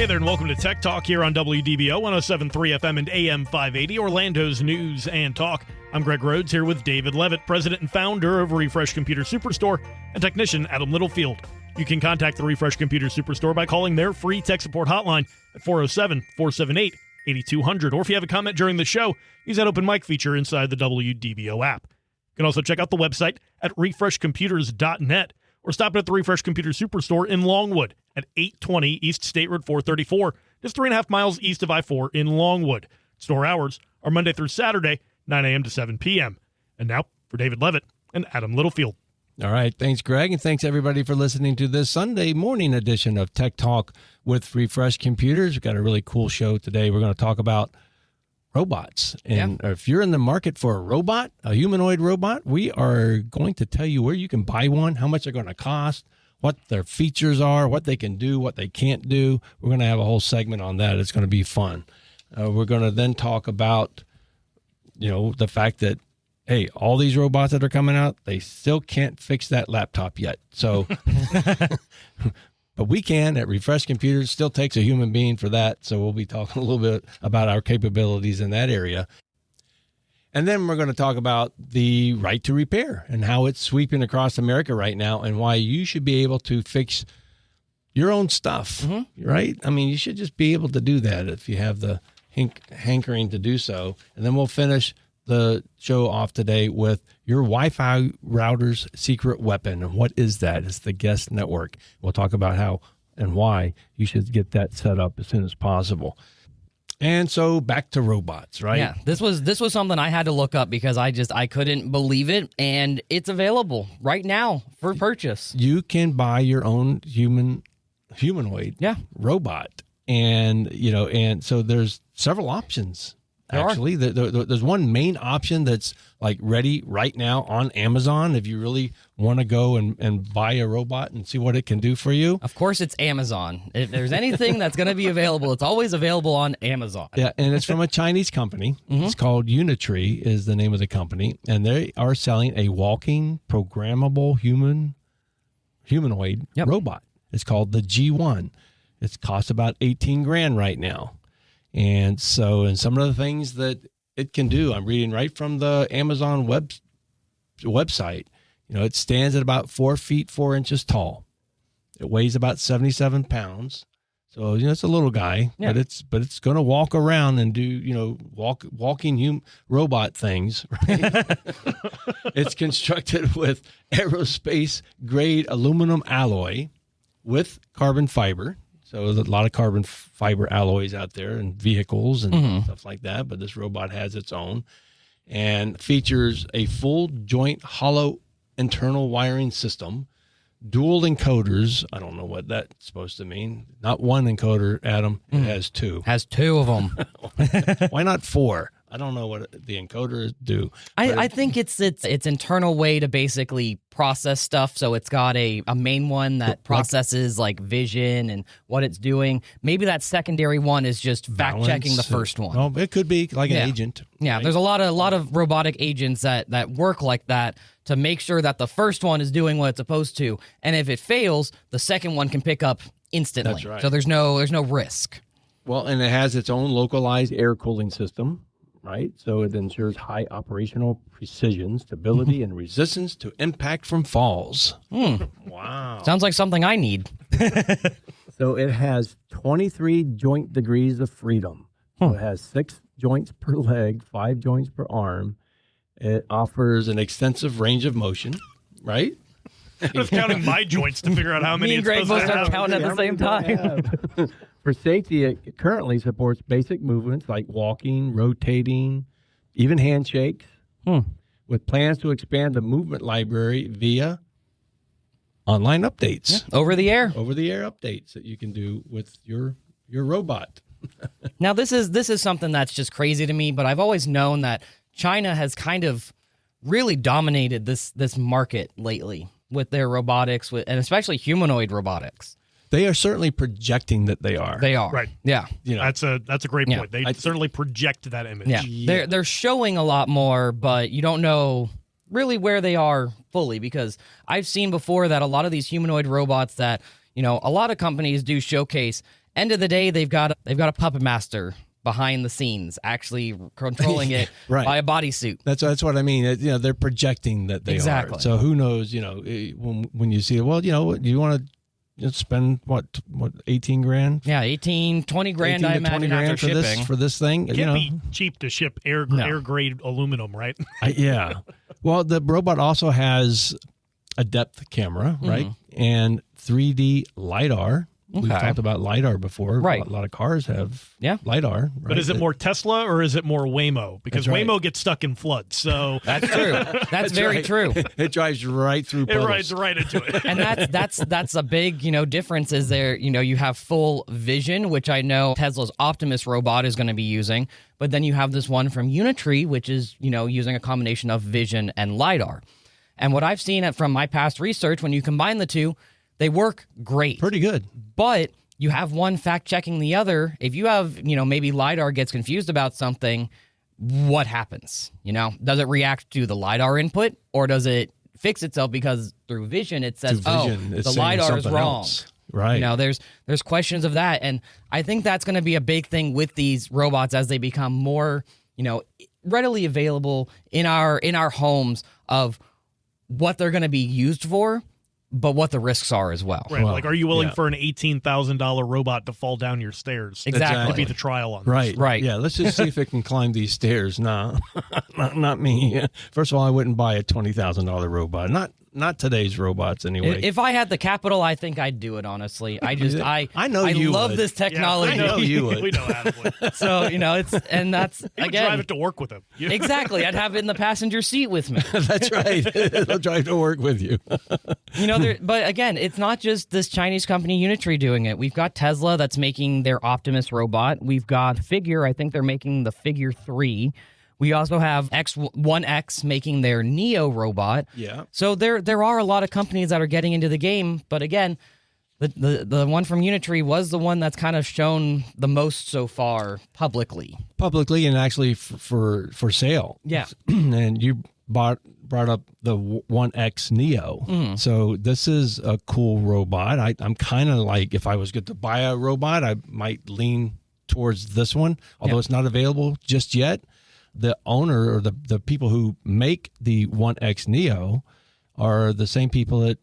Hey there, and welcome to Tech Talk here on WDBO 107.3 FM and AM 580, Orlando's news and talk. I'm Greg Rhodes here with David Levitt, president and founder of Refresh Computer Superstore, and technician Adam Littlefield. You can contact the Refresh Computer Superstore by calling their free tech support hotline at 407-478-8200. Or if you have a comment during the show, use that open mic feature inside the WDBO app. You can also check out the website at refreshcomputers.net or stop at the Refresh Computer Superstore in Longwood at 820 East State Road 434, just 3.5 miles east of I-4 in Longwood. Store hours are Monday through Saturday, 9 a.m. to 7 p.m. And now for David Levitt and Adam Littlefield. All right. Thanks, Greg. And thanks, everybody, for listening to this Sunday morning edition of Tech Talk with Refresh Computers. We've got a really cool show today. We're going to talk about robots. And if you're in the market for a robot, a humanoid robot, we are going to tell you where you can buy one, how much they're going to cost, what their features are, what they can do, what they can't do. We're going to have a whole segment on that. It's going to be fun. We're going to then talk about, the fact that, hey, all these robots that are coming out, they still can't fix that laptop yet. So, but we can at Refresh Computers. Still takes a human being for that. So we'll be talking a little bit about our capabilities in that area. And then we're going to talk about the right to repair and how it's sweeping across America right now and why you should be able to fix your own stuff, right? I mean, you should just be able to do that if you have the hankering to do so. And then we'll finish the show off today with your Wi-Fi router's secret weapon. And what is that? It's the guest network. We'll talk about how and why you should get that set up as soon as possible. And so back to robots, right? Yeah, this was something I had to look up because I couldn't believe it, and it's available right now for purchase. You can buy your own humanoid robot, and so there's several options. Actually, there's one main option that's like ready right now on Amazon if you really want to go and buy a robot and see what it can do for you. Of course, it's Amazon. If there's anything that's going to be available, it's always available on Amazon. Yeah, and it's from a Chinese company. It's called Unitree is the name of the company, and they are selling a walking, programmable humanoid robot. It's called the G1. It costs about $18,000 right now. And so, and some of the things that it can do, I'm reading right from the Amazon website. It stands at about 4 feet 4 inches tall. It weighs about 77 pounds. So, it's a little guy, but it's going to walk around and do, walking robot things. Right? It's constructed with aerospace grade aluminum alloy with carbon fiber. So there's a lot of carbon fiber alloys out there and vehicles and stuff like that. But this robot has its own and features a full joint hollow internal wiring system, dual encoders. I don't know what that's supposed to mean. Not one encoder, Adam. It has two. Has two of them. Why not four? I don't know what the encoders do. I think it's internal way to basically process stuff. So it's got a main one that processes like vision and what it's doing. Maybe that secondary one is just fact checking the first one. Well, it could be like an agent. Yeah, right? There's a lot of robotic agents that work like that to make sure that the first one is doing what it's supposed to. And if it fails, the second one can pick up instantly. That's right. So there's no risk. Well, and it has its own localized air cooling system. Right, so it ensures high operational precision, stability, and resistance to impact from falls. Wow. Sounds like something I need. So it has 23 joint degrees of freedom. So it has 6 joints per leg, 5 joints per arm. It offers an extensive range of motion, right? I was counting my joints to figure out how many Me and Greg both start counting at the same time. For safety, it currently supports basic movements like walking, rotating, even handshakes, with plans to expand the movement library via online updates. Yeah, over-the-air updates that you can do with your robot. Now, this is something that's just crazy to me, but I've always known that China has kind of really dominated this market lately with their robotics, and especially humanoid robotics. They are certainly projecting that they are. They are. Right. Yeah. That's a great point. They certainly project that image. Yeah. They're showing a lot more, but you don't know really where they are fully, because I've seen before that a lot of these humanoid robots that, a lot of companies do showcase, end of the day, they've got a puppet master behind the scenes actually controlling it Right. by a bodysuit. That's what I mean. They're projecting that they Exactly. are. So who knows? When you see it, well, you want to spend what 18 grand? Yeah, 18, 20 grand, 18 I to 20 imagine, grand after for shipping. this thing. It can't be cheap to ship air grade aluminum, right? Yeah. Well, the robot also has a depth camera, right? And 3D LiDAR. We've talked about LiDAR before. Right. A lot of cars have Yeah. LiDAR. Right? But is it more Tesla or is it more Waymo? Because That's right. Waymo gets stuck in floods. So That's true. That's very right. true. It drives right through it puddles. rides right into it. And that's a big, difference is there, you have full vision, which I know Tesla's Optimus robot is going to be using, but then you have this one from Unitree, which is, using a combination of vision and LiDAR. And what I've seen from my past research, when you combine the two, they work great. Pretty good. But you have one fact-checking the other. If you have, maybe LiDAR gets confused about something, what happens? Does it react to the LiDAR input, or does it fix itself because through vision it says, it's the saying LiDAR is something wrong. else. Right. There's questions of that. And I think that's going to be a big thing with these robots as they become more, readily available in our homes of what they're going to be used for, but what the risks are as well. Right. Well, Like, are you willing yeah. for an $18,000 robot to fall down your stairs? Exactly. To be the trial on this. Right. Right. Yeah. Let's just see if it can climb these stairs. No, not me. First of all, I wouldn't buy a $20,000 robot. Not today's robots anyway. If I had the capital, I think I'd do it, honestly. I know you love would. this technology. I know you would. We know Adam would. So, that's, He would again. drive it to work with him. Exactly. I'd have it in the passenger seat with me. That's right. It'll drive to work with you. But again, it's not just this Chinese company Unitree doing it. We've got Tesla that's making their Optimus robot. We've got Figure. I think they're making the Figure 3. We also have X1X making their Neo robot. Yeah. So there are a lot of companies that are getting into the game. But again, the one from Unitree was the one that's kind of shown the most so far publicly. Publicly and actually for sale. Yeah. And you brought up the 1X Neo. So this is a cool robot. I'm kind of like, if I was going to buy a robot, I might lean towards this one, although it's not available just yet. The owner or the people who make the 1X Neo are the same people that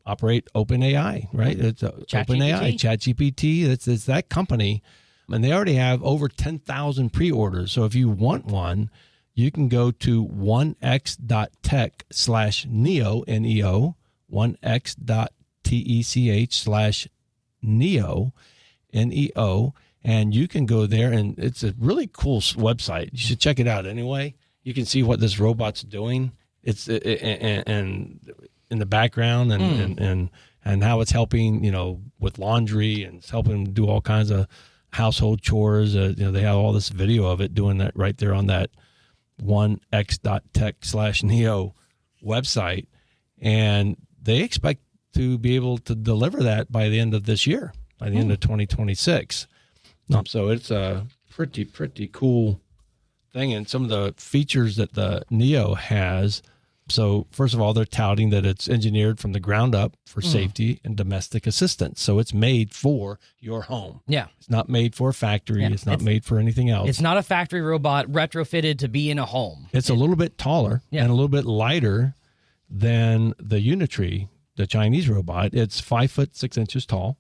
operate OpenAI, right? It's OpenAI, ChatGPT. It's that company, and they already have over 10,000 pre-orders. So if you want one, you can go to 1x.tech/neo, Neo, 1x.tech/neo, Neo. And you can go there, and it's a really cool website. You should check it out anyway. You can see what this robot's doing. It's and in the background, and how it's helping, with laundry, and it's helping do all kinds of household chores. They have all this video of it doing that right there on that 1x.tech/neo website, and they expect to be able to deliver that by the end of this year, by the end of 2026. So it's a pretty cool thing. And some of the features that the Neo has. So first of all, they're touting that it's engineered from the ground up for safety and domestic assistance. So it's made for your home. Yeah. It's not made for a factory. It's not made for anything else. It's not a factory robot retrofitted to be in a home. It's a little bit taller Yeah. and a little bit lighter than the Unitree, the Chinese robot. It's 5 foot 6 inches tall,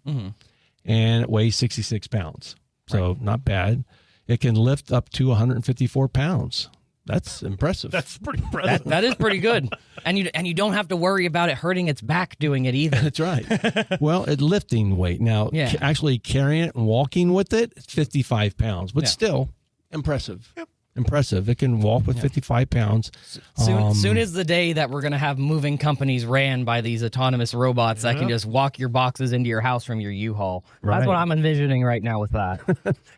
and it weighs 66 pounds. So not bad. It can lift up to 154 pounds. That's impressive. That's pretty impressive. That is pretty good. And you don't have to worry about it hurting its back doing it either. That's right. Well, it's lifting weight. Now, actually carrying it and walking with it, it's 55 pounds, but still impressive. Yep. Impressive. It can walk with 55 pounds. Soon is the day that we're going to have moving companies ran by these autonomous robots that can just walk your boxes into your house from your U-Haul. Right. That's what I'm envisioning right now with that.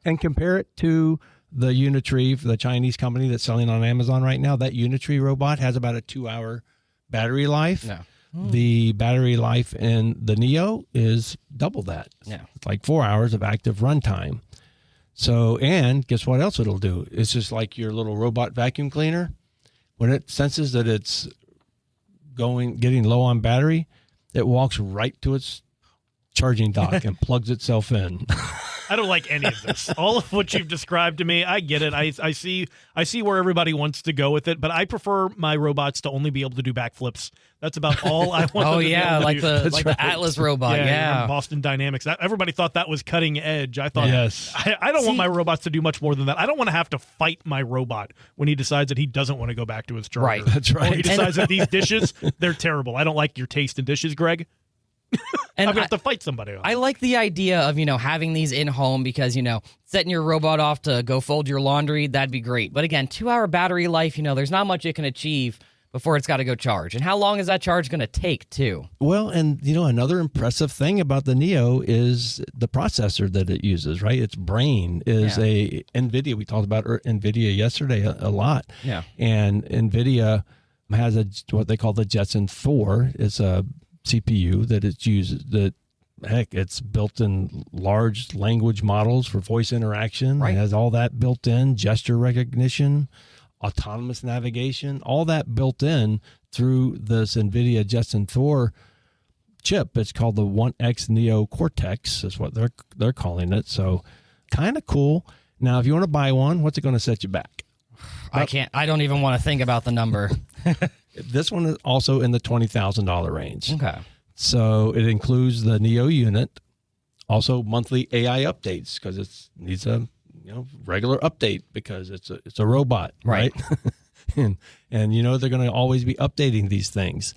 And compare it to the Unitree, the Chinese company that's selling on Amazon right now. That Unitree robot has about a 2-hour battery life. Yeah. The battery life in the Neo is double that. Yeah. It's like 4 hours of active runtime. So, and guess what else it'll do? It's just like your little robot vacuum cleaner. When it senses that it's getting low on battery, it walks right to its charging dock and plugs itself in. I don't like any of this. All of what you've described to me, I get it. I see where everybody wants to go with it, but I prefer my robots to only be able to do backflips. That's about all I want. Oh them to yeah, be able to do. the Atlas robot. Yeah. Boston Dynamics. Everybody thought that was cutting edge. I thought, yes. I don't want my robots to do much more than that. I don't want to have to fight my robot when he decides that he doesn't want to go back to his charger. Right. That's right. Or he decides that these dishes, they're terrible. I don't like your taste in dishes, Greg. And I'm going to have to fight somebody on I like the idea of, having these in home because, setting your robot off to go fold your laundry, that'd be great. But again, 2-hour battery life, there's not much it can achieve before it's got to go charge. And how long is that charge going to take, too? Well, and, another impressive thing about the Neo is the processor that it uses, right? Its brain is a NVIDIA. We talked about NVIDIA yesterday a lot. Yeah. And NVIDIA has what they call the Jetson 4. It's a CPU that it uses that it's built in large language models for voice interaction. Right. It has all that built in, gesture recognition, autonomous navigation, all that built in through this NVIDIA Jetson 4 chip. It's called the 1X Neo Cortex is what they're calling it. So kind of cool. Now, if you want to buy one, what's it going to set you back? I don't even want to think about the number. This one is also in the $20,000 range. Okay. So it includes the Neo unit, also monthly AI updates because it needs a regular update because it's a robot, right? and they're going to always be updating these things,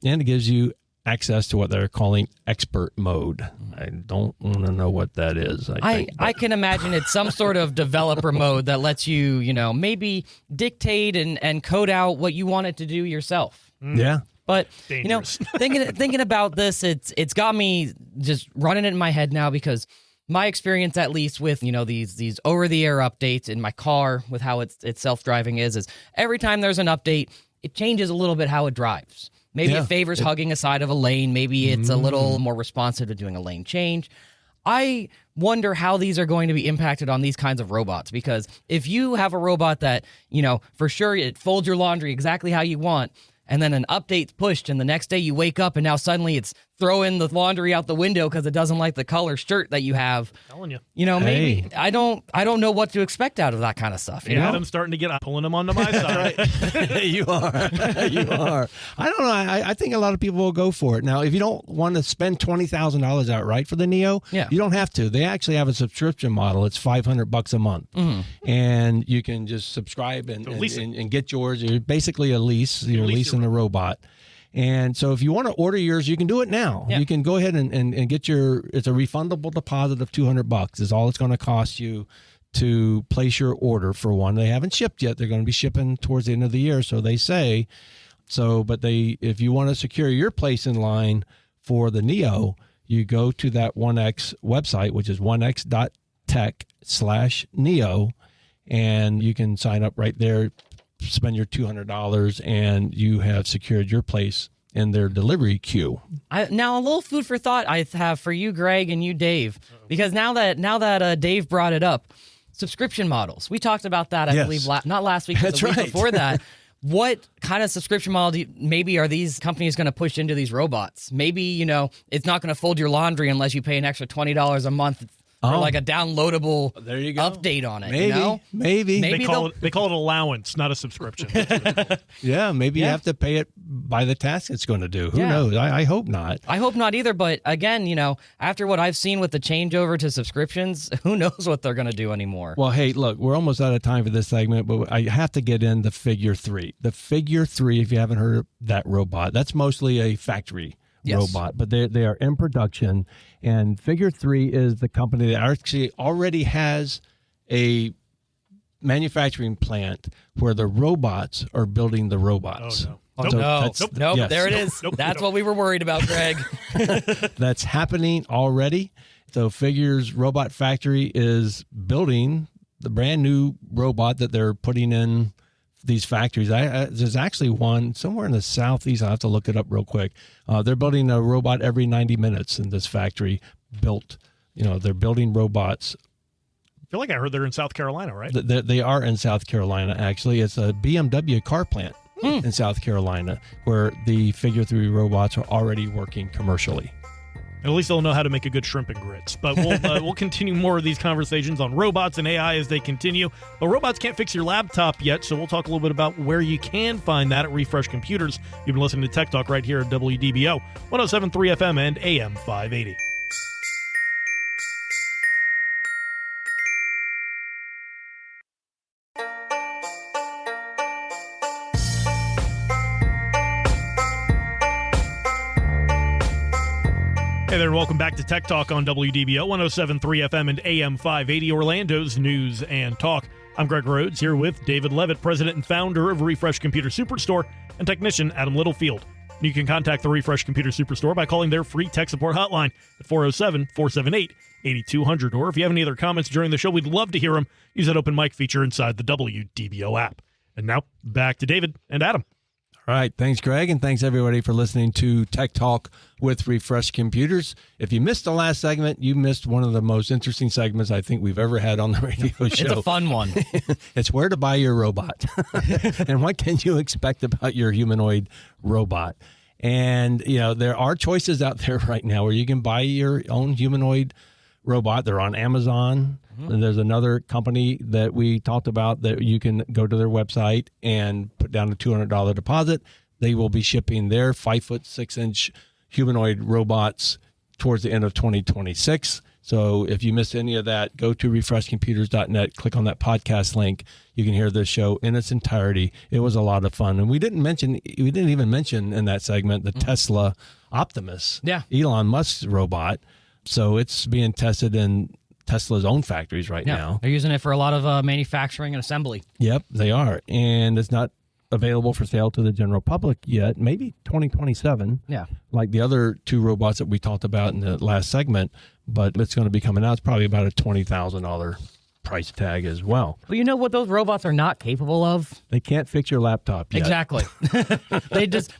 and it gives you access to what they're calling expert mode. I don't want to know what that is. I can imagine it's some sort of developer mode that lets you, maybe dictate and code out what you want it to do yourself. Yeah. But, Dangerous. thinking about this, it's got me just running it in my head now because my experience, at least with, these over-the-air updates in my car with how it's self-driving is every time there's an update, it changes a little bit how it drives. Maybe it favors hugging a side of a lane. Maybe it's a little more responsive to doing a lane change. I wonder how these are going to be impacted on these kinds of robots, because if you have a robot that, for sure it folds your laundry exactly how you want, and then an update's pushed, and the next day you wake up and now suddenly it's throwing the laundry out the window because it doesn't like the color shirt that you have. I'm telling you. Maybe I don't know what to expect out of that kind of stuff. I'm starting to I'm pulling them onto my side. You are. You are. I don't know. I think a lot of people will go for it. Now, if you don't want to spend $20,000 outright for the Neo, you don't have to. They actually have a subscription model. It's $500 a month. Mm-hmm. And you can just subscribe and get yours. You're basically a lease. You're leasing a robot. And so if you want to order yours, you can do it now. Yeah. You can go ahead and get it's a refundable deposit of $200 is all it's going to cost you to place your order for one. They haven't shipped yet. They're going to be shipping towards the end of the year, so they say. But if you want to secure your place in line for the Neo, you go to that 1X website, which is 1x.tech/Neo, and you can sign up right there. Spend your $200 and you have secured your place in their delivery queue. Now, a little food for thought I have for you, Greg, and you, Dave, because now that Dave brought it up, subscription models. We talked about that, I believe, not last week, but the week before that. What kind of subscription model maybe are these companies going to push into these robots? Maybe, it's not going to fold your laundry unless you pay an extra $20 a month or like a downloadable update on it. Maybe. They call it allowance, not a subscription. Yeah, maybe you have to pay it by the task it's going to do. Who knows? I hope not. I hope not either. But again, after what I've seen with the changeover to subscriptions, who knows what they're going to do anymore. Well, hey, look, we're almost out of time for this segment, but I have to get in the Figure 3. The Figure 3, if you haven't heard of that robot, that's mostly a factory robot, but they are in production, and Figure 3 is the company that actually already has a manufacturing plant where the robots are building the robots. Oh, no. Nope. There it is. That's what we were worried about, Greg. That's happening already. So Figure's robot factory is building the brand new robot that they're putting in these factories. There's actually one somewhere in the southeast. I'll have to look it up real quick. They're building a robot every 90 minutes in this factory built. They're building robots. I feel like I heard they're in South Carolina, right? They are in South Carolina, actually. It's a BMW car plant in South Carolina where the Figure 3 robots are already working commercially. At least they'll know how to make a good shrimp and grits. But we'll continue more of these conversations on robots and AI as they continue. But robots can't fix your laptop yet, so we'll talk a little bit about where you can find that at Refresh Computers. You've been listening to Tech Talk right here at WDBO, 107.3 FM and AM 580. Hey there, welcome back to Tech Talk on WDBO, 107.3 FM and AM 580, Orlando's news and talk. I'm Greg Rhodes here with David Levitt, president and founder of Refresh Computer Superstore, and technician Adam Littlefield. You can contact the Refresh Computer Superstore by calling their free tech support hotline at 407-478-8200. Or if you have any other comments during the show, we'd love to hear them. Use that open mic feature inside the WDBO app. And now, back to David and Adam. All right. Thanks, Greg. And thanks, everybody, for listening to Tech Talk with Refresh Computers. If you missed the last segment, you missed one of the most interesting segments I think we've ever had on the radio show. It's a fun one. It's where to buy your robot and what can you expect about your humanoid robot. And, you know, there are choices out there right now where you can buy your own humanoid robot. They're on Amazon. And there's another company that we talked about that you can go to their website and put down a $200 deposit. They will be shipping their 5'6" humanoid robots towards the end of 2026. So if you missed any of that, go to refreshcomputers.net, click on that podcast link. You can hear this show in its entirety. It was a lot of fun. And we didn't even mention in that segment the Tesla Optimus, Elon Musk's robot. So it's being tested in Tesla's own factories right now. They're using it for a lot of manufacturing and assembly. Yep, they are. And it's not available for sale to the general public yet, maybe 2027. Yeah. Like the other two robots that we talked about in the last segment, but it's going to be coming out. It's probably about a $20,000 price tag as well. Well, you know what those robots are not capable of? They can't fix your laptop yet. Exactly.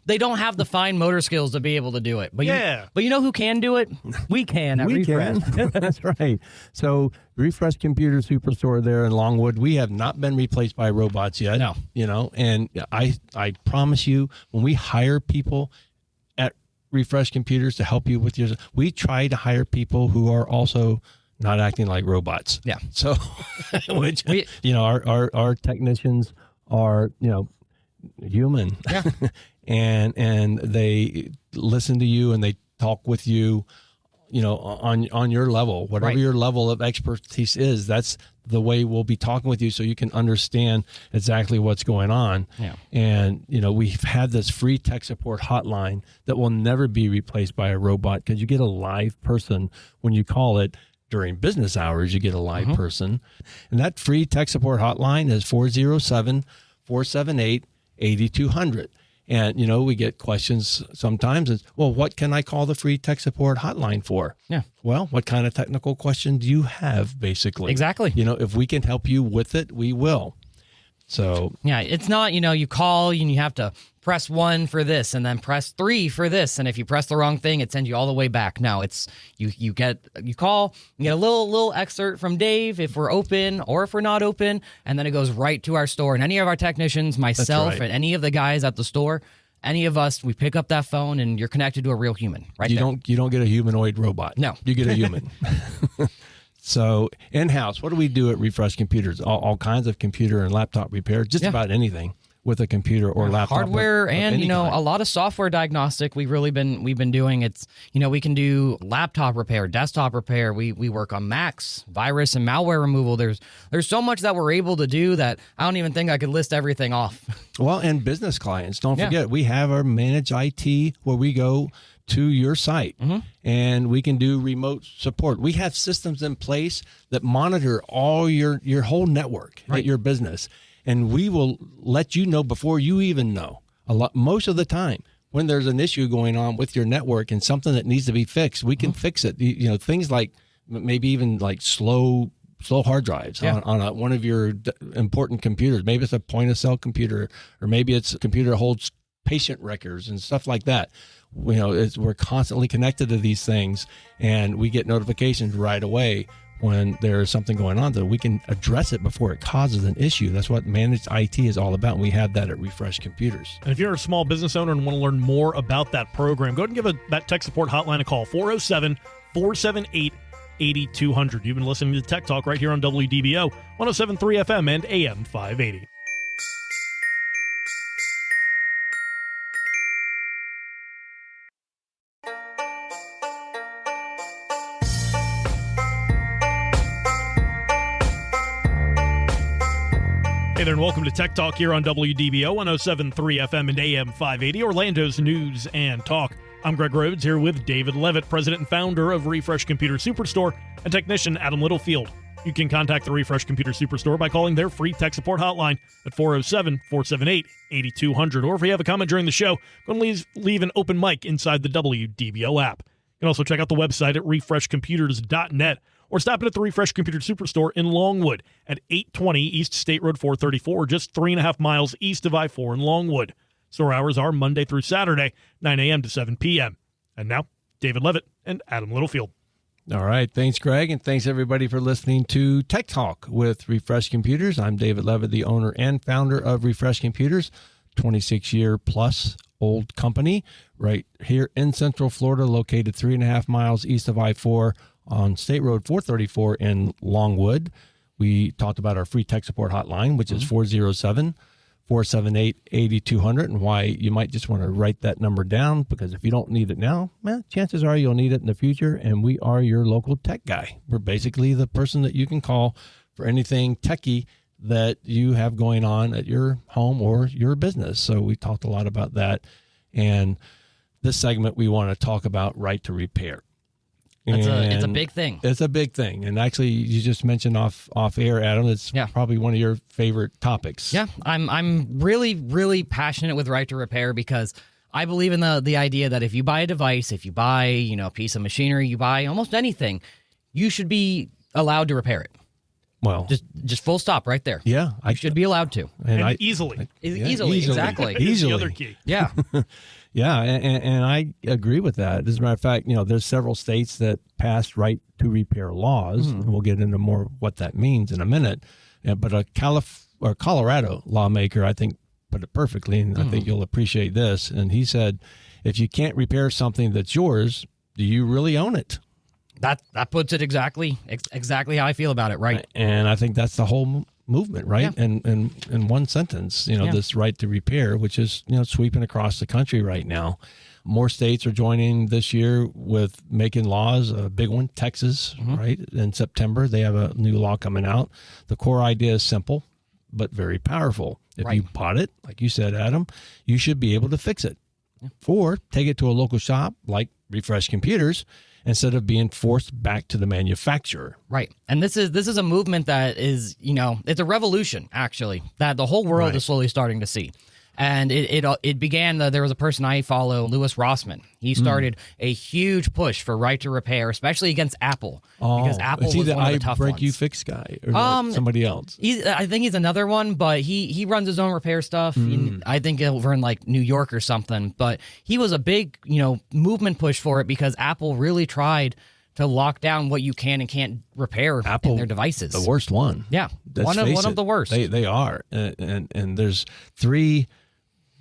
They don't have the fine motor skills to be able to do it. But you know who can do it? We can at Refresh. That's right. So Refresh Computer Superstore there in Longwood, we have not been replaced by robots yet. No. You know, and I promise you, when we hire people at Refresh Computers to help you with yours, we try to hire people who are also not acting like robots. Yeah. So, which, you know, our technicians are, you know, human. Yeah. and they listen to you and they talk with you, you know, on your level, whatever your level of expertise is. That's the way we'll be talking with you so you can understand exactly what's going on. Yeah. And, you know, we've had this free tech support hotline that will never be replaced by a robot because you get a live person when you call it. During business hours, you get a live person. And that free tech support hotline is 407-478-8200. And, you know, we get questions sometimes. It's, well, what can I call the free tech support hotline for? Yeah. Well, what kind of technical question do you have, basically? Exactly. You know, if we can help you with it, we will. So, yeah, it's not, you know, you call and you have to press 1 for this and then press 3 for this. And if you press the wrong thing, it sends you all the way back. No, it's you call, you get a little excerpt from Dave if we're open or if we're not open. And then it goes right to our store. And any of our technicians, myself, and any of the guys at the store, any of us, we pick up that phone and you're connected to a real human right there. You don't get a humanoid robot. No. You get a human. So in-house, what do we do at Refresh Computers? All kinds of computer and laptop repair, just about anything with a computer or laptop. Hardware and, you know, kind. a lot of software diagnostic we've been doing. It's, you know, we can do laptop repair, desktop repair. We work on Macs, virus and malware removal. There's so much that we're able to do that I don't even think I could list everything off. Well, and business clients, don't forget, we have our managed IT where we go to your site and we can do remote support. We have systems in place that monitor all your whole network at your business. And we will let you know before you even know. Most of the time, when there's an issue going on with your network and something that needs to be fixed, we can fix it. You know, things like maybe even like slow hard drives on one of your important computers. Maybe it's a point of sale computer, or maybe it's a computer that holds patient records and stuff like that. You know, we're constantly connected to these things, and we get notifications right away when there's something going on, that we can address it before it causes an issue. That's what managed IT is all about. And we have that at Refresh Computers. And if you're a small business owner and want to learn more about that program, go ahead and give that tech support hotline a call, 407-478-8200. You've been listening to Tech Talk right here on WDBO, 107.3 FM and AM 580. Hey there, and welcome to Tech Talk here on WDBO 107.3 FM and AM 580, Orlando's news and talk. I'm Greg Rhodes here with David Levitt, president and founder of Refresh Computer Superstore, and technician Adam Littlefield. You can contact the Refresh Computer Superstore by calling their free tech support hotline at 407-478-8200. Or if you have a comment during the show, go and leave an open mic inside the WDBO app. You can also check out the website at refreshcomputers.net. Or stop in at the Refresh Computer Superstore in Longwood at 820 East State Road 434, just 3.5 miles east of I-4 in Longwood. Store hours are Monday through Saturday, 9 a.m. to 7 p.m. And now, David Levitt and Adam Littlefield. All right. Thanks, Greg. And thanks, everybody, for listening to Tech Talk with Refresh Computers. I'm David Levitt, the owner and founder of Refresh Computers, 26-year-plus old company right here in Central Florida, located 3.5 miles east of I-4 on State Road 434 in Longwood. We talked about our free tech support hotline, which is 407-478-8200, and why you might just want to write that number down, because if you don't need it now, well, chances are you'll need it in the future, and we are your local tech guy. We're basically the person that you can call for anything techie that you have going on at your home or your business. So we talked a lot about that, and this segment we want to talk about right to repair. It's a big thing. It's a big thing. And actually, you just mentioned off air, Adam, it's probably one of your favorite topics. Yeah, I'm really, really passionate with right to repair, because I believe in the idea that if you buy a device, if you buy a piece of machinery, you buy almost anything, you should be allowed to repair it. Well, just full stop right there. Yeah, I should be allowed to, and easily, exactly, easily. The other key. Yeah. Yeah, and I agree with that. As a matter of fact, there's several states that passed right to repair laws, and we'll get into more what that means in a minute. But a Colorado lawmaker, I think, put it perfectly, and I think you'll appreciate this. And he said, if you can't repair something that's yours, do you really own it? That puts it exactly how I feel about it, right? And I think that's the whole movement, right? Yeah. And in one sentence, this right to repair, which is sweeping across the country right now. More states are joining this year with making laws. A big one, Texas, right? In September, they have a new law coming out. The core idea is simple, but very powerful. If you bought it, like you said, Adam, you should be able to fix it, or take it to a local shop like Refresh Computers, instead of being forced back to the manufacturer. Right. And this is a movement that is, it's a revolution, actually, that the whole world is slowly starting to see. And it began, there was a person I follow, Louis Rossmann. He started a huge push for right to repair, especially against Apple. Because Apple was one of the tough ones. Break You Fix guy, or somebody else? I think he's another one, but he runs his own repair stuff. I think over in like New York or something. But he was a big, movement push for it, because Apple really tried to lock down what you can and can't repair in their devices. The worst one. Yeah, one of the worst. They are. And there's three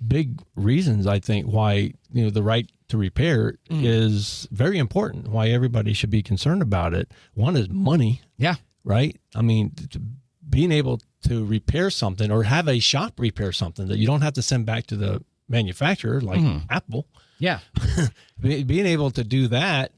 big reasons, I think, why the right to repair is very important, why everybody should be concerned about it. One is money. Yeah. Right? I mean, being able to repair something, or have a shop repair something that you don't have to send back to the manufacturer, like Apple. Yeah. Being able to do that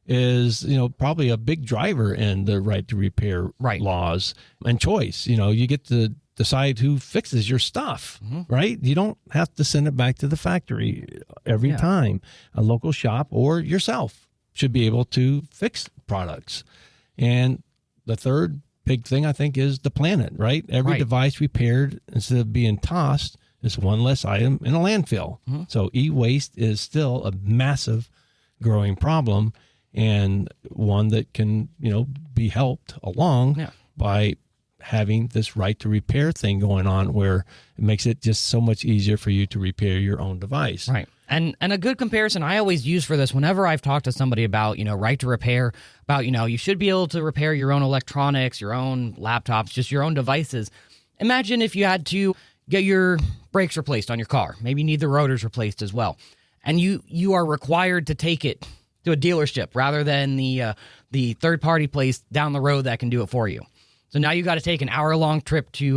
is, probably a big driver in the right to repair laws and choice. You get to decide who fixes your stuff, right? You don't have to send it back to the factory every time. A local shop or yourself should be able to fix products. And the third big thing, I think, is the planet, right? Every device repaired, instead of being tossed, is one less item in a landfill. So e-waste is still a massive growing problem, and one that can, be helped along by having this right to repair thing going on, where it makes it just so much easier for you to repair your own device. Right. And a good comparison I always use for this whenever I've talked to somebody about, right to repair, about, you should be able to repair your own electronics, your own laptops, just your own devices. Imagine if you had to get your brakes replaced on your car. Maybe you need the rotors replaced as well. And you are required to take it to a dealership rather than the third-party place down the road that can do it for you. So now you got to take an hour-long trip to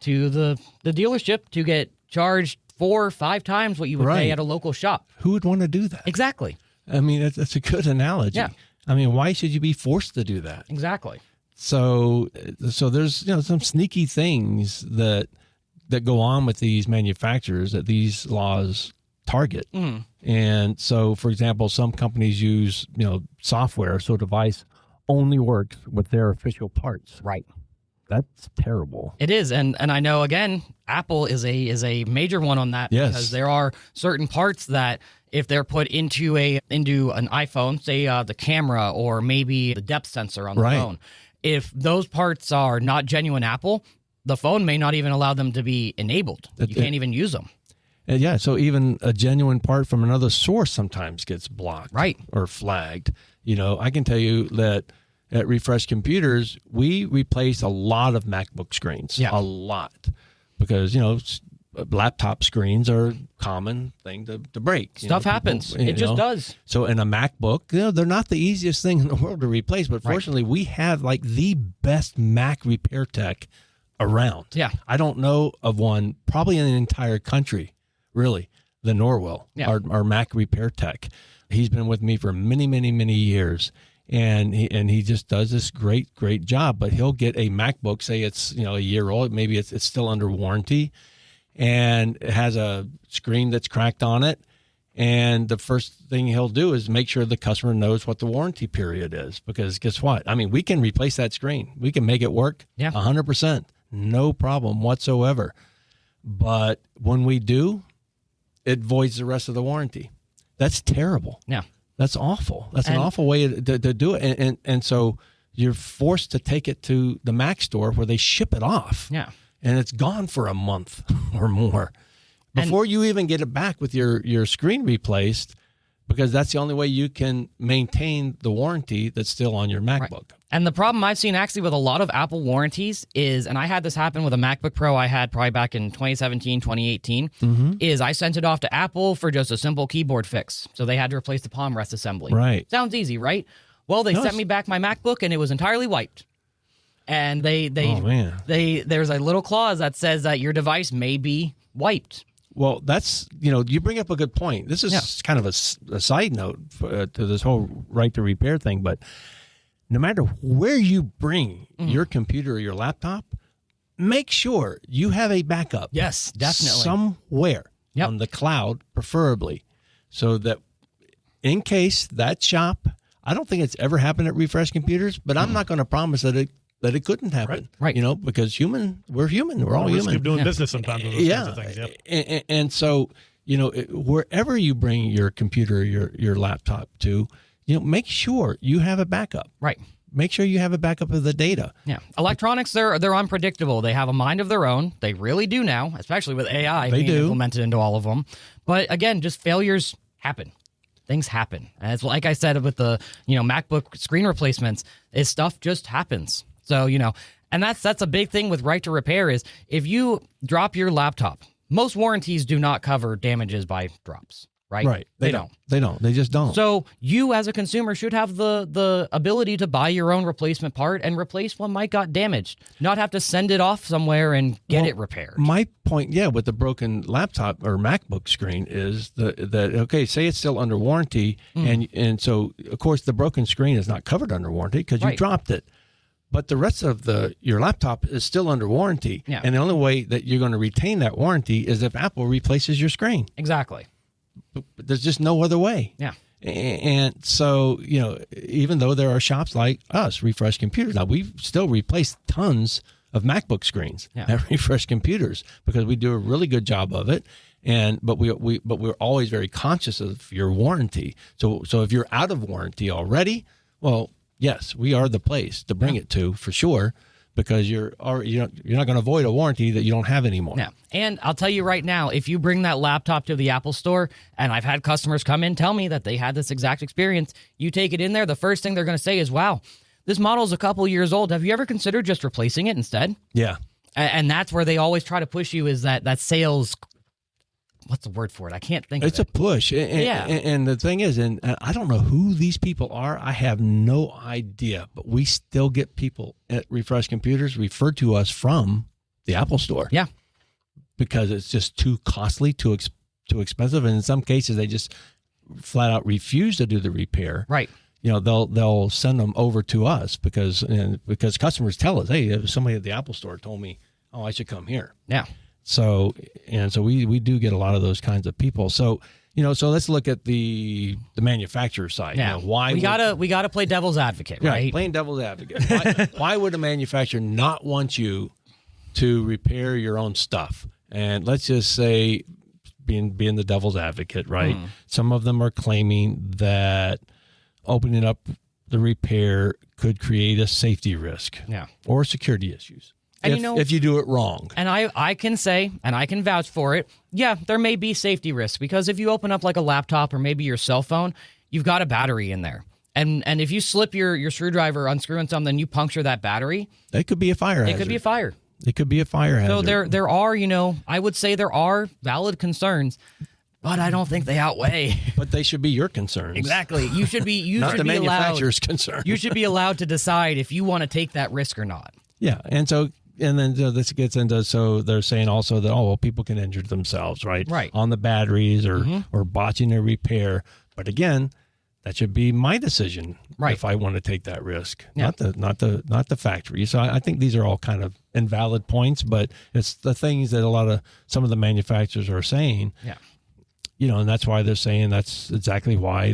the dealership to get charged 4 or 5 times what you would pay at a local shop. Who would want to do that? Exactly. I mean, that's a good analogy. Yeah. I mean, why should you be forced to do that? Exactly. So there's some sneaky things that go on with these manufacturers that these laws target. And so, for example, some companies use software so a device only works with their official parts. Right. That's terrible. It is, and I know again, Apple is a major one on that because there are certain parts that if they're put into an iPhone, say the camera or maybe the depth sensor on the phone, if those parts are not genuine Apple, the phone may not even allow them to be enabled. You can't even use them. Yeah, so even a genuine part from another source sometimes gets blocked, or flagged. I can tell you that at Refresh Computers, we replace a lot of MacBook screens, a lot, because laptop screens are a common thing to break. Stuff happens. It just does. So in a MacBook, they're not the easiest thing in the world to replace, but fortunately, we have like the best Mac repair tech around. Yeah, I don't know of one probably in the entire country. Really, the Norwell, our Mac repair tech. He's been with me for many, many, many years, and he just does this great job. But he'll get a MacBook, say it's a year old, maybe it's still under warranty, and it has a screen that's cracked on it. And the first thing he'll do is make sure the customer knows what the warranty period is, because guess what? I mean, we can replace that screen. We can make it work 100%, no problem whatsoever. But when we do, it voids the rest of the warranty. That's terrible. Yeah. That's awful. That's an awful way to do it. And so you're forced to take it to the Mac store where they ship it off. Yeah. And it's gone for a month or more before you even get it back with your screen replaced, because that's the only way you can maintain the warranty that's still on your MacBook. Right. And the problem I've seen actually with a lot of Apple warranties is, and I had this happen with a MacBook Pro I had probably back in 2017, 2018, is I sent it off to Apple for just a simple keyboard fix. So they had to replace the palm rest assembly. Right. Sounds easy, right? Well, they sent me back my MacBook and it was entirely wiped. And there's a little clause that says that your device may be wiped. Well, that's, you bring up a good point. This is kind of a side note to this whole right to repair thing, but no matter where you bring your computer or your laptop, make sure you have a backup. Yes, definitely. Somewhere on the cloud, preferably, so that in case that shop, I don't think it's ever happened at Refresh Computers, but I'm not going to promise that it couldn't happen. Right. Because we're human. We're all human. Keep doing business sometimes with those kinds of things. Yep. And so, wherever you bring your computer, your laptop to, make sure you have a backup. Right. Make sure you have a backup of the data. Yeah. Electronics, they're unpredictable. They have a mind of their own. They really do now, especially with AI being implemented into all of them. But again, just failures happen. Things happen. And it's like I said with the, MacBook screen replacements, stuff just happens. So, and that's a big thing with right to repair is if you drop your laptop, most warranties do not cover damages by drops, right? Right. They don't. They just don't. So you as a consumer should have the ability to buy your own replacement part and replace what might got damaged, not have to send it off somewhere and get it repaired. My point, with the broken laptop or MacBook screen is that say it's still under warranty, and so, of course, the broken screen is not covered under warranty because you dropped it. But the rest of your laptop is still under warranty. Yeah. And the only way that you're going to retain that warranty is if Apple replaces your screen. Exactly. But there's just no other way. Yeah. And so, even though there are shops like us, Refresh Computers, now we've still replaced tons of MacBook screens at Refresh Computers because we do a really good job of it. But we're always very conscious of your warranty. So if you're out of warranty already, well, yes, we are the place to bring it to for sure. because you're not going to avoid a warranty that you don't have anymore. Yeah. And I'll tell you right now, if you bring that laptop to the Apple Store, and I've had customers come in tell me that they had this exact experience, you take it in there, the first thing they're going to say is, wow, this model's a couple years old. Have you ever considered just replacing it instead? Yeah. And that's where they always try to push you, is that sales. What's the word for it? I can't think of it. It's a push. And the thing is, and I don't know who these people are. I have no idea. But we still get people at Refresh Computers referred to us from the Apple Store. Yeah. Because it's just too costly, too expensive. And in some cases, they just flat out refuse to do the repair. Right. They'll send them over to us because customers tell us, hey, somebody at the Apple Store told me, oh, I should come here. Yeah. So we do get a lot of those kinds of people. So let's look at the manufacturer side. Yeah. We gotta play devil's advocate, right? Playing devil's advocate. Why would a manufacturer not want you to repair your own stuff? And let's just say, being the devil's advocate, right? Some of them are claiming that opening up the repair could create a safety risk, or security issues. And if you do it wrong. And I can say, and I can vouch for it, yeah, there may be safety risks, because if you open up like a laptop or maybe your cell phone, you've got a battery in there. And if you slip your screwdriver unscrewing something, you puncture that battery. It could be a fire hazard. It could be a fire. It could be a fire hazard. So there are, I would say there are valid concerns, but I don't think they outweigh. But they should be your concerns. Exactly. You should be not the manufacturer's concern. You should be allowed to decide if you want to take that risk or not. Yeah, and then this gets into, so they're saying also that, people can injure themselves, right? Right. On the batteries or botching a repair. But again, that should be my decision, right, if I want to take that risk, yeah, not the factory. So I think these are all kind of invalid points, but it's the things that some of the manufacturers are saying. Yeah. And that's why they're saying that's exactly why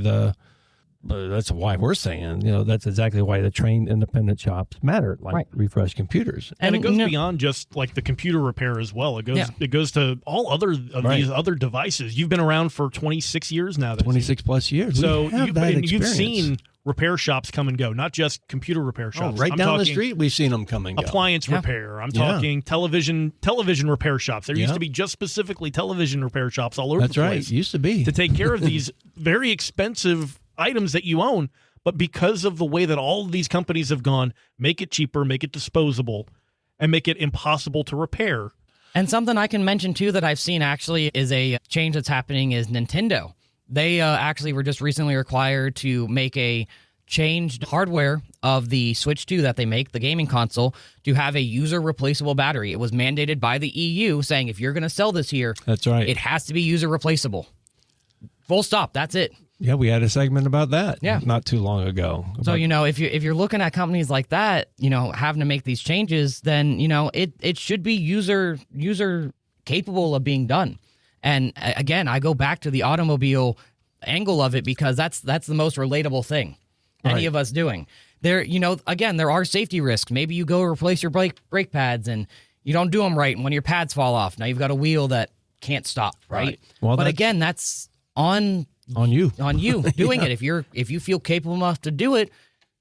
that's why we're saying, that's exactly why the trained independent shops matter, like right, Refresh Computers. And it goes beyond just like the computer repair as well. It goes to all other of these other devices. You've been around for 26 years now. 26 plus years. So you've seen repair shops come and go, not just computer repair shops. Right down the street, we've seen them come and go. Appliance repair. I'm talking television repair shops. There used to be just specifically television repair shops all over the place. That's right. Used to be. To take care of these very expensive items that you own, but because of the way that all of these companies have gone, make it cheaper, make it disposable, and make it impossible to repair. And something I can mention too that I've seen actually is a change that's happening is Nintendo. They actually were just recently required to make a changed hardware of the Switch 2 that they make, the gaming console, to have a user replaceable battery. It was mandated by the EU saying, if you're going to sell this here, that's right, it has to be user replaceable. Full stop. That's it. Yeah, we had a segment about that not too long ago. So, if you're looking at companies like that, having to make these changes, then, it should be user capable of being done. And again, I go back to the automobile angle of it because that's the most relatable thing any of us doing. There, again, there are safety risks. Maybe you go replace your brake pads and you don't do them right, and one of your pads fall off. Now you've got a wheel that can't stop, right? Well, but again, that's on you doing it. If you feel capable enough to do it,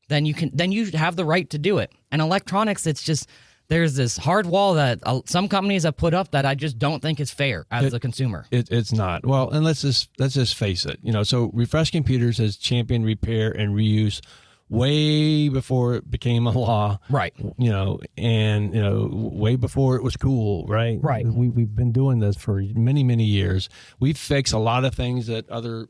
then you have the right to do it. And electronics, it's just, there's this hard wall that some companies have put up that I just don't think is fair as a consumer. It's not. Well, and let's just face it. So Refresh Computers has championed repair and reuse way before it became a law, right? And way before it was cool, right? Right. We've been doing this for many, many years. We fix a lot of things that other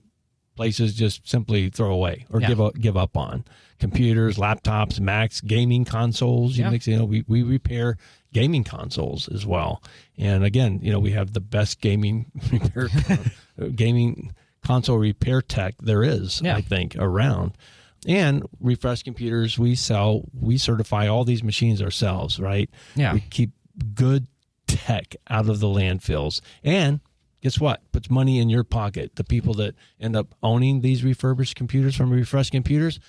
places just simply throw away or give up on. Computers, laptops, Macs, gaming consoles. We repair gaming consoles as well. And again, we have the best gaming repair gaming console repair tech there is, I think, around. And Refresh Computers, we certify all these machines ourselves, right? Yeah. We keep good tech out of the landfills. And guess what? Puts money in your pocket. The people that end up owning these refurbished computers from Refresh Computers,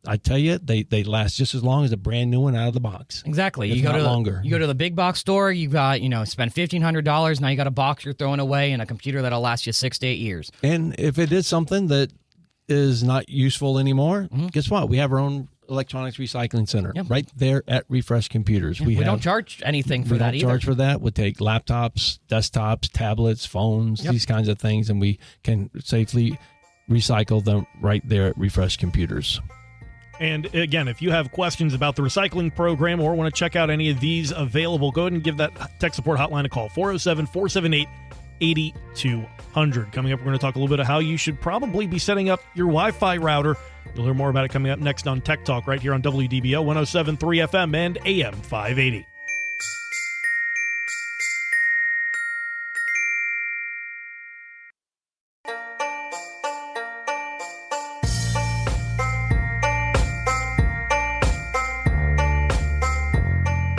I tell you, they last just as long as a brand new one out of the box. Exactly. You go to the big box store, you got, spend $1,500. Now you got a box you're throwing away and a computer that'll last you 6 to 8 years. And if it is something that is not useful anymore, guess what? We have our own electronics recycling center, Yep. right there at Refresh Computers. Yeah, we don't charge anything for that either. We don't charge for that. We take laptops, desktops, tablets, phones, these kinds of things, and we can safely recycle them right there at Refresh Computers. And again, if you have questions about the recycling program or want to check out any of these available, go ahead and give that tech support hotline a call, 407-478-8200. Coming up, we're going to talk a little bit of how you should probably be setting up your Wi-Fi router. You'll hear more about it coming up next on Tech Talk right here on WDBO 107.3 FM and AM 580.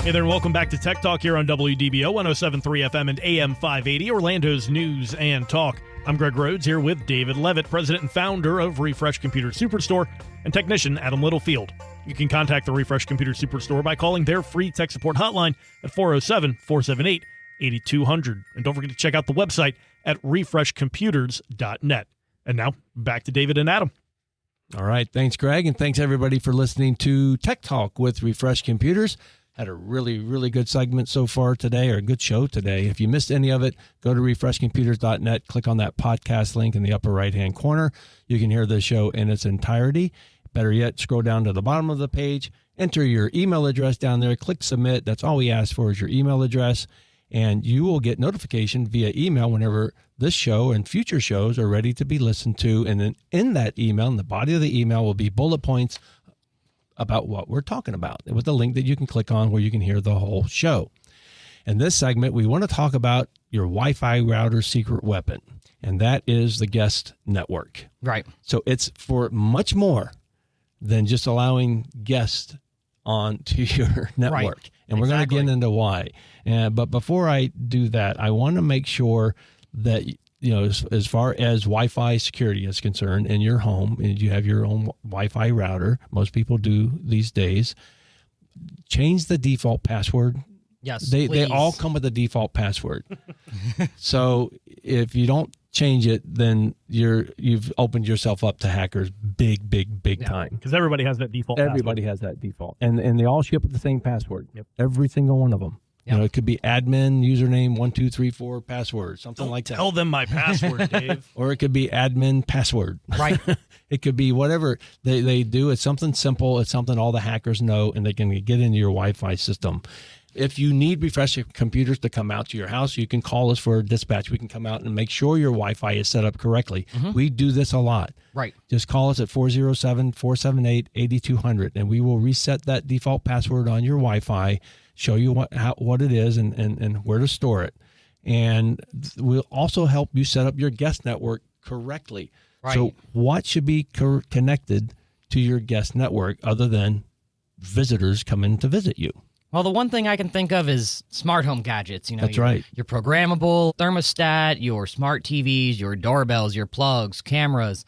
Hey there, and welcome back to Tech Talk here on WDBO 107.3 FM and AM 580, Orlando's news and talk. I'm Greg Rhodes here with David Levitt, president and founder of Refresh Computer Superstore, and technician Adam Littlefield. You can contact the Refresh Computer Superstore by calling their free tech support hotline at 407-478-8200. And don't forget to check out the website at refreshcomputers.net. And now, back to David and Adam. All right. Thanks, Greg, and thanks, everybody, for listening to Tech Talk with Refresh Computers. Had a really, really good segment so far today, or a good show today. If you missed any of it, go to refreshcomputers.net, click on that podcast link in the upper right-hand corner. You can hear the show in its entirety. Better yet, scroll down to the bottom of the page, enter your email address down there, click submit. That's all we ask for is your email address, and you will get notification via email whenever this show and future shows are ready to be listened to. And then in that email, in the body of the email, will be bullet points about what we're talking about with a link that you can click on where you can hear the whole show. In this segment, we want to talk about your Wi-Fi router secret weapon, and that is the guest network. Right. So it's for much more than just allowing guests onto your network. Right. And we're going to get into why. But before I do that, I want to make sure that, you know, as far as Wi-Fi security is concerned in your home, and you have your own Wi-Fi router, most people do these days, change the default password. Yes, they all come with a default password. So if you don't change it, then you've opened yourself up to hackers big time. Because everybody has that default Everybody has that default. And they all ship with the same password. Yep. Every single one of them. Yep. You know, it could be admin, username, 1234 password, something like that. Tell them my password, Dave. Or it could be admin password. Right. It could be whatever they do. It's something simple. It's something all the hackers know, and they can get into your Wi-Fi system. If you need Refresh Computers to come out to your house, you can call us for a dispatch. We can come out and make sure your Wi-Fi is set up correctly. Mm-hmm. We do this a lot. Right. Just call us at 407-478-8200, and we will reset that default password on your Wi-Fi, show you what it is and where to store it. And we'll also help you set up your guest network correctly. Right. So what should be connected to your guest network other than visitors coming to visit you? Well, the one thing I can think of is smart home gadgets. You know, That's right. Your programmable thermostat, your smart TVs, your doorbells, your plugs, cameras.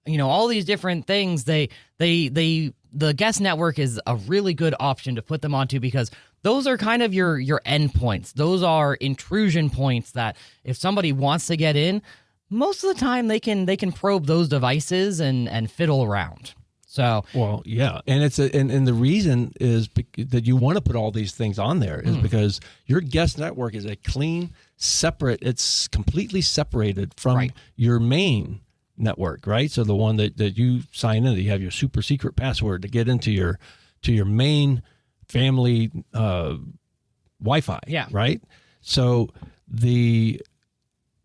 You know, all these different things. The guest network is a really good option to put them onto because those are kind of your endpoints. Those are intrusion points that if somebody wants to get in, most of the time they can probe those devices and fiddle around. So, well, yeah, and and the reason is that you want to put all these things on there is because your guest network is a clean, separate. It's completely separated from your main network, right? So the one that you sign in, that you have your super secret password to get into your main family Wi-Fi. Yeah. Right. So the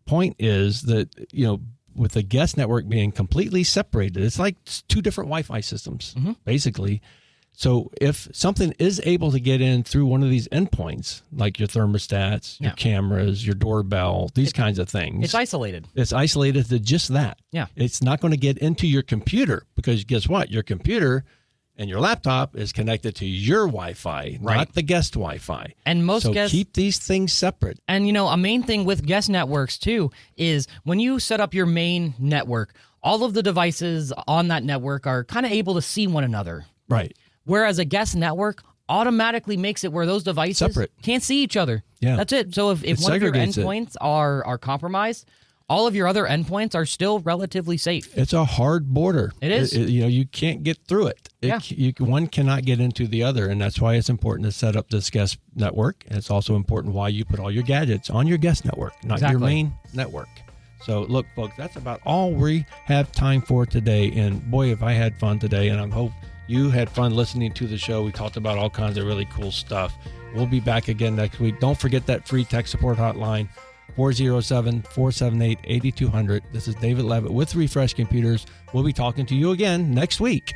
point is that, you know, with the guest network being completely separated, it's like two different Wi-Fi systems, basically. So if something is able to get in through one of these endpoints, like your thermostats, your cameras, your doorbell, these kinds of things. It's isolated. It's isolated to just that. Yeah. It's not going to get into your computer because guess what? Your computer and your laptop is connected to your Wi-Fi, not the guest Wi-Fi. And most guests keep these things separate. And, you know, a main thing with guest networks, too, is when you set up your main network, all of the devices on that network are kind of able to see one another. Right. Whereas a guest network automatically makes it where those devices can't see each other. Yeah. That's it. So if one of your endpoints are compromised, all of your other endpoints are still relatively safe. It's a hard border. It is. You know, you can't get through it. One cannot get into the other, and that's why it's important to set up this guest network. And it's also important why you put all your gadgets on your guest network, not your main network. So look, folks, that's about all we have time for today. And boy, have I had fun today, and I hope you had fun listening to the show. We talked about all kinds of really cool stuff. We'll be back again next week. Don't forget that free tech support hotline, 407-478-8200. This is David Levitt with Refresh Computers. We'll be talking to you again next week.